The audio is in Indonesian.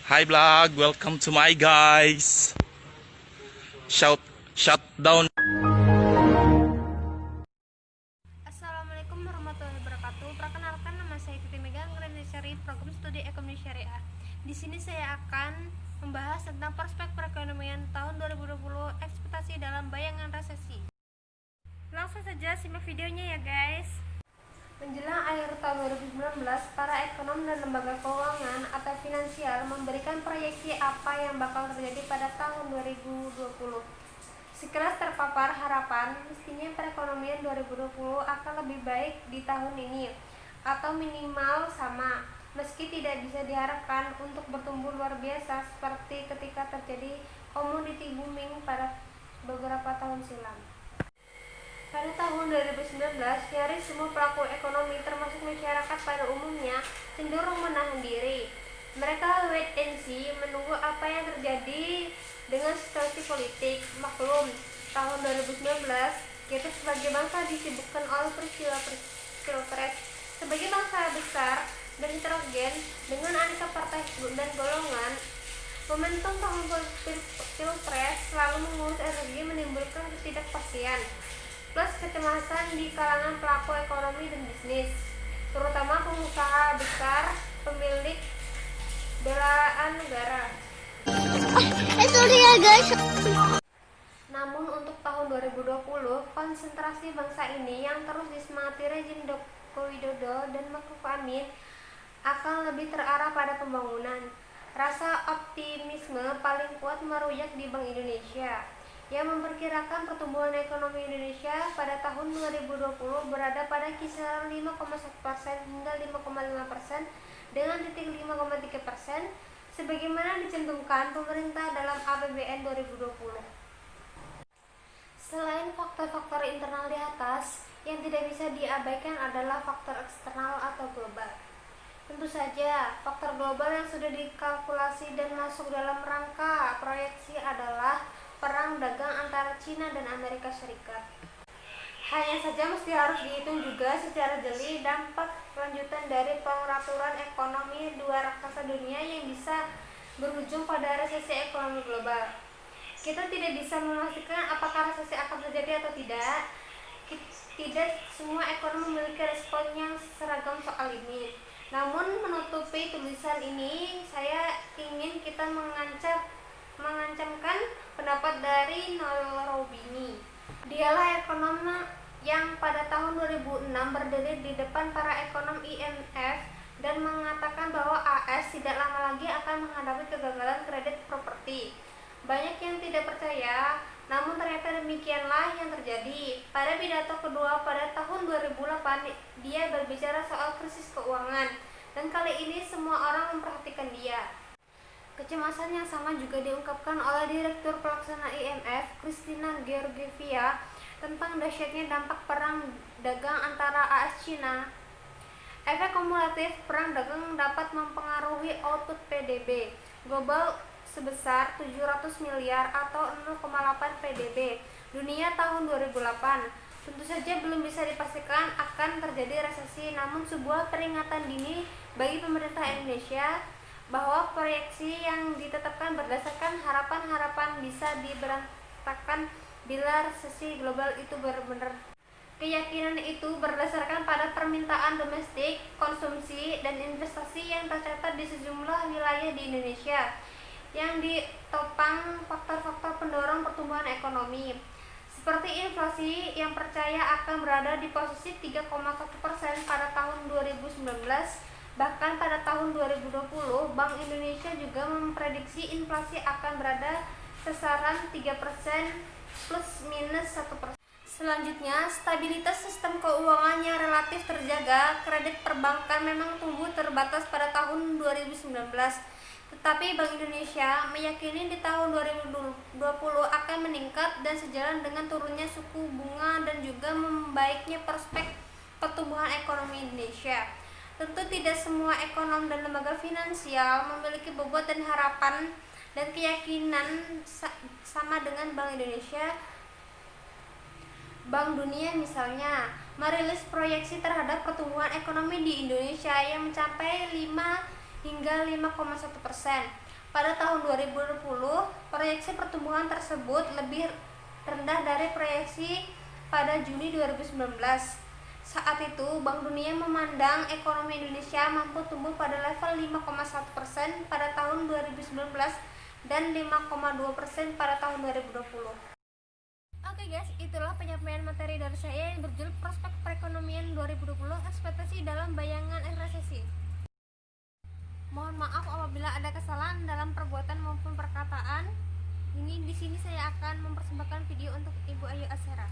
Hi vlog, welcome to my guys. Shut down. Assalamualaikum warahmatullahi wabarakatuh. Perkenalkan, nama saya Titi Mega, Syari Program Studi Ekonomi Syariah. Di sini saya akan membahas tentang prospek perekonomian tahun 2020, ekspektasi dalam bayangan resesi. Langsung saja simak videonya ya guys. Menjelang akhir tahun 2019, para ekonom dan lembaga keuangan atau finansial memberikan proyeksi apa yang bakal terjadi pada tahun 2020. Sekilas terpapar harapan, mestinya perekonomian 2020 akan lebih baik di tahun ini, atau minimal sama, meski tidak bisa diharapkan untuk bertumbuh luar biasa seperti ketika terjadi komoditi booming pada beberapa tahun silam. Pada tahun 2019, nyaris semua pelaku ekonomi termasuk masyarakat pada umumnya cenderung menahan diri. Mereka wait and see, menunggu apa yang terjadi dengan situasi politik. Maklum, tahun 2019 kita sebagai bangsa disibukkan oleh peristiwa pilpres. Sebagai bangsa besar dan heterogen dengan aneka partai dan golongan, momentum tahun pilpres selalu mengurus energi, menimbulkan ketidakpastian plus kecemasan di kalangan pelaku ekonomi dan bisnis, terutama pengusaha besar, pemilik belaan negara. Sorry ya guys. Namun untuk tahun 2020, konsentrasi bangsa ini yang terus disemangati rezim Joko Widodo dan Ma'ruf Amin akan lebih terarah pada pembangunan. Rasa optimisme paling kuat meruyak di Bank Indonesia yang memperkirakan pertumbuhan ekonomi Indonesia pada tahun 2020 berada pada kisaran 5,1% hingga 5,5% dengan titik 5,3% sebagaimana dicantumkan pemerintah dalam APBN 2020. Selain faktor-faktor internal di atas, yang tidak bisa diabaikan adalah faktor eksternal atau global. Tentu saja, faktor global yang sudah dikalkulasi dan masuk dalam rangka proyeksi adalah perang dagang antara Cina dan Amerika Serikat. Hanya saja mesti harus dihitung juga secara jeli dampak lanjutan dari pengaturan ekonomi dua raksasa dunia yang bisa berujung pada resesi ekonomi global. Kita tidak bisa memastikan apakah resesi akan terjadi atau tidak. Tidak semua ekonom memiliki respon yang seragam soal ini. Namun menutupi tulisan ini, saya ingin kita mengancamkan pendapat dari Noel Roubini. Dialah ekonom yang pada tahun 2006 berdiri di depan para ekonom IMF dan mengatakan bahwa AS tidak lama lagi akan menghadapi kegagalan kredit properti. Banyak yang tidak percaya, namun ternyata demikianlah yang terjadi. Pada pidato kedua pada tahun 2008, dia berbicara soal krisis keuangan, dan kali ini semua orang memperhatikan dia. Kecemasan yang sama juga diungkapkan oleh Direktur Pelaksana IMF, Christina Georgieva, tentang dahsyatnya dampak perang dagang antara AS Cina. Efek kumulatif perang dagang dapat mempengaruhi output PDB global sebesar 700 miliar atau 0,8 PDB dunia tahun 2008. Tentu saja belum bisa dipastikan akan terjadi resesi, namun sebuah peringatan dini bagi pemerintah Indonesia bahwa proyeksi yang ditetapkan berdasarkan harapan-harapan bisa diberantakan bila resesi global itu benar-benar. Keyakinan itu berdasarkan pada permintaan domestik, konsumsi, dan investasi yang tercatat di sejumlah wilayah di Indonesia yang ditopang faktor-faktor pendorong pertumbuhan ekonomi seperti inflasi yang percaya akan berada di posisi 3,1% pada tahun 2019. Bahkan pada tahun 2020, Bank Indonesia juga memprediksi inflasi akan berada sasaran 3% plus minus 1%. Selanjutnya, stabilitas sistem keuangannya relatif terjaga. Kredit perbankan memang tumbuh terbatas pada tahun 2019. Tetapi Bank Indonesia meyakini di tahun 2020 akan meningkat dan sejalan dengan turunnya suku bunga dan juga membaiknya prospek pertumbuhan ekonomi Indonesia. Tentu tidak semua ekonom dan lembaga finansial memiliki bobot dan harapan dan keyakinan sama dengan Bank Indonesia. Bank Dunia misalnya merilis proyeksi terhadap pertumbuhan ekonomi di Indonesia yang mencapai 5 hingga 5,1%. Pada tahun 2020, proyeksi pertumbuhan tersebut lebih rendah dari proyeksi pada Juni 2019. Saat itu, Bank Dunia memandang ekonomi Indonesia mampu tumbuh pada level 5,1% pada tahun 2019 dan 5,2% pada tahun 2020. Oke guys, itulah penyampaian materi dari saya yang berjudul Prospek Perekonomian 2020, Ekspektasi dalam Bayangan Resesi. Mohon maaf apabila ada kesalahan dalam perbuatan maupun perkataan. Di sini saya akan mempersembahkan video untuk Ibu Ayu Asera.